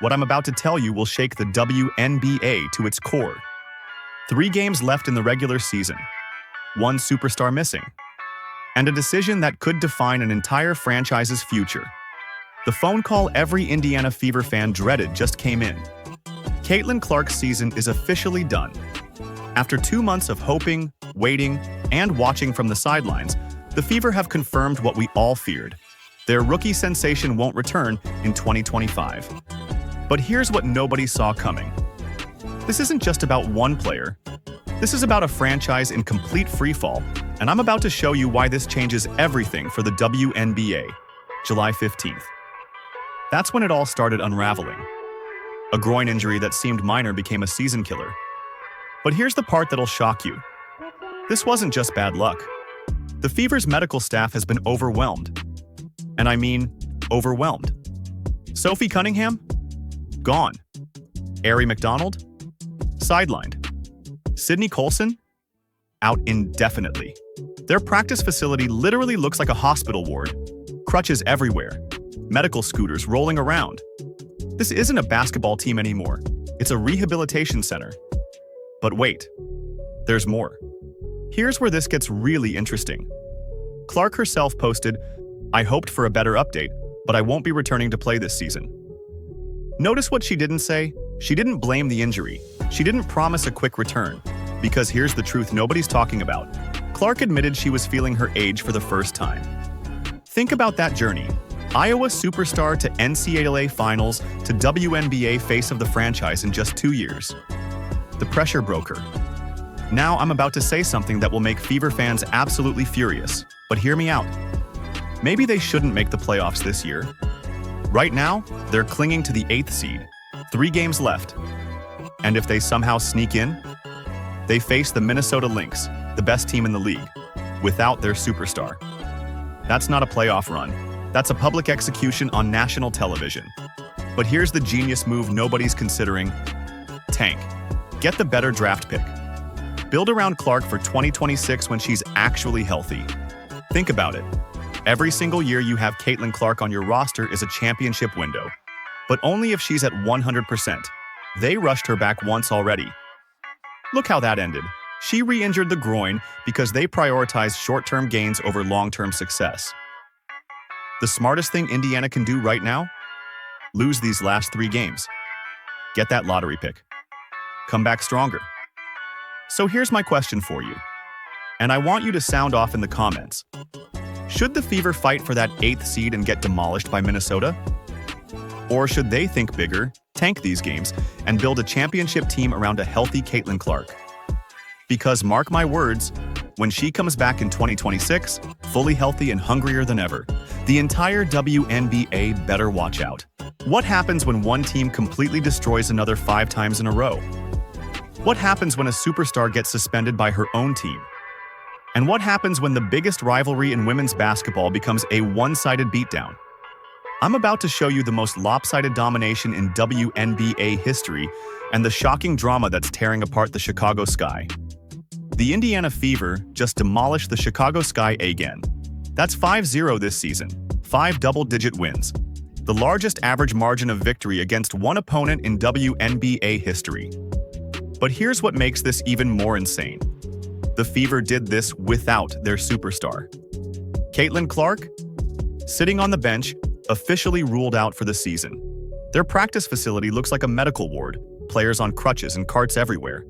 What I'm about to tell you will shake the WNBA to its core. 3 games left in the regular season, 1 superstar missing, and a decision that could define an entire franchise's future. The phone call every Indiana Fever fan dreaded just came in. Caitlin Clark's season is officially done. After 2 months of hoping, waiting, and watching from the sidelines, the Fever have confirmed what we all feared. Their rookie sensation won't return in 2025. But here's what nobody saw coming. This isn't just about one player. This is about a franchise in complete freefall, and I'm about to show you why this changes everything for the WNBA. July 15th. That's when it all started unraveling. A groin injury that seemed minor became a season killer. But here's the part that'll shock you. This wasn't just bad luck. The Fever's medical staff has been overwhelmed. And I mean, overwhelmed. Sophie Cunningham? Gone. Ari McDonald? Sidelined. Sydney Colson? Out indefinitely. Their practice facility literally looks like a hospital ward. Crutches everywhere. Medical scooters rolling around. This isn't a basketball team anymore. It's a rehabilitation center. But wait, there's more. Here's where this gets really interesting. Clark herself posted, "I hoped for a better update, but I won't be returning to play this season." Notice what she didn't say? She didn't blame the injury. She didn't promise a quick return. Because here's the truth nobody's talking about. Clark admitted she was feeling her age for the first time. Think about that journey. Iowa superstar to NCAA finals to WNBA face of the franchise in just 2 years. The pressure broke her. Now I'm about to say something that will make Fever fans absolutely furious, but hear me out. Maybe they shouldn't make the playoffs this year. Right now, they're clinging to the 8th seed, 3 games left. And if they somehow sneak in, they face the Minnesota Lynx, the best team in the league, without their superstar. That's not a playoff run. That's a public execution on national television. But here's the genius move nobody's considering. Tank. Get the better draft pick. Build around Clark for 2026 when she's actually healthy. Think about it. Every single year you have Caitlin Clark on your roster is a championship window. But only if she's at 100%. They rushed her back once already. Look how that ended. She re-injured the groin because they prioritized short-term gains over long-term success. The smartest thing Indiana can do right now? Lose these last 3 games. Get that lottery pick. Come back stronger. So here's my question for you. And I want you to sound off in the comments. Should the Fever fight for that 8th seed and get demolished by Minnesota? Or should they think bigger, tank these games, and build a championship team around a healthy Caitlin Clark? Because mark my words, when she comes back in 2026, fully healthy and hungrier than ever, the entire WNBA better watch out. What happens when one team completely destroys another 5 times in a row? What happens when a superstar gets suspended by her own team? And what happens when the biggest rivalry in women's basketball becomes a one-sided beatdown? I'm about to show you the most lopsided domination in WNBA history and the shocking drama that's tearing apart the Chicago Sky. The Indiana Fever just demolished the Chicago Sky again. That's 5-0 this season, 5 double-digit wins. The largest average margin of victory against one opponent in WNBA history. But here's what makes this even more insane. The Fever did this without their superstar. Caitlin Clark, sitting on the bench, officially ruled out for the season. Their practice facility looks like a medical ward, players on crutches and carts everywhere.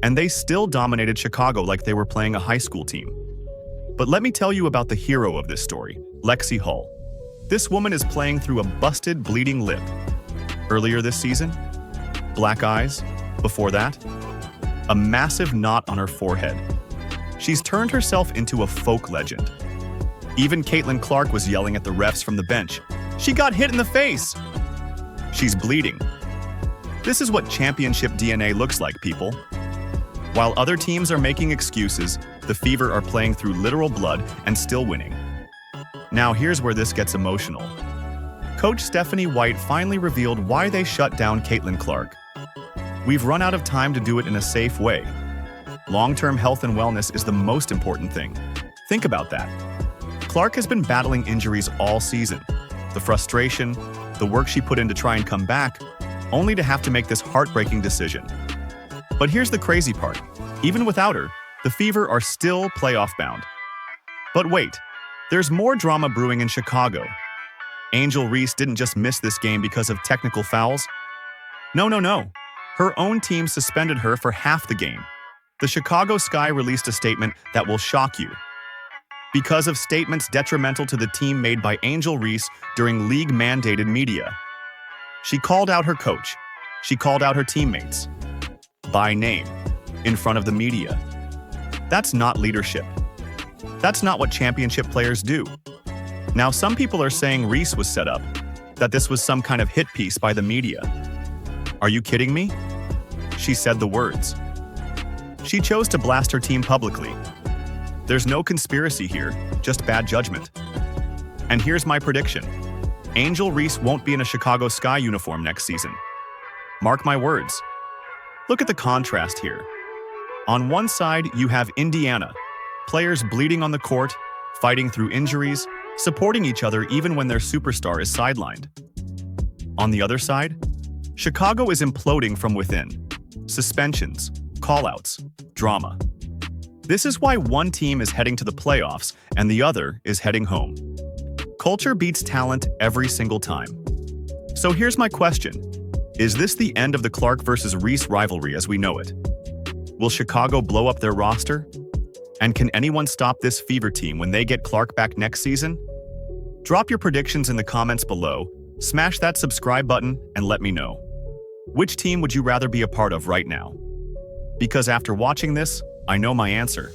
And they still dominated Chicago like they were playing a high school team. But let me tell you about the hero of this story, Lexie Hull. This woman is playing through a busted, bleeding lip. Earlier this season, black eyes. Before that, a massive knot on her forehead. She's turned herself into a folk legend. Even Caitlin Clark was yelling at the refs from the bench. She got hit in the face! She's bleeding. This is what championship DNA looks like, people. While other teams are making excuses, the Fever are playing through literal blood and still winning. Now here's where this gets emotional. Coach Stephanie White finally revealed why they shut down Caitlin Clark. We've run out of time to do it in a safe way. Long-term health and wellness is the most important thing. Think about that. Clark has been battling injuries all season. The frustration, the work she put in to try and come back, only to have to make this heartbreaking decision. But here's the crazy part. Even without her, the Fever are still playoff-bound. But wait, there's more drama brewing in Chicago. Angel Reese didn't just miss this game because of technical fouls. No. Her own team suspended her for half the game. The Chicago Sky released a statement that will shock you. Because of statements detrimental to the team made by Angel Reese during league-mandated media. She called out her coach. She called out her teammates. By name, in front of the media. That's not leadership. That's not what championship players do. Now, some people are saying Reese was set up, that this was some kind of hit piece by the media. Are you kidding me? She said the words. She chose to blast her team publicly. There's no conspiracy here, just bad judgment. And here's my prediction. Angel Reese won't be in a Chicago Sky uniform next season. Mark my words. Look at the contrast here. On one side, you have Indiana, players bleeding on the court, fighting through injuries, supporting each other even when their superstar is sidelined. On the other side, Chicago is imploding from within. Suspensions, call-outs, drama. This is why one team is heading to the playoffs and the other is heading home. Culture beats talent every single time. So here's my question. Is this the end of the Clark versus Reese rivalry as we know it? Will Chicago blow up their roster? And can anyone stop this Fever team when they get Clark back next season? Drop your predictions in the comments below, smash that subscribe button, and let me know. Which team would you rather be a part of right now? Because after watching this, I know my answer.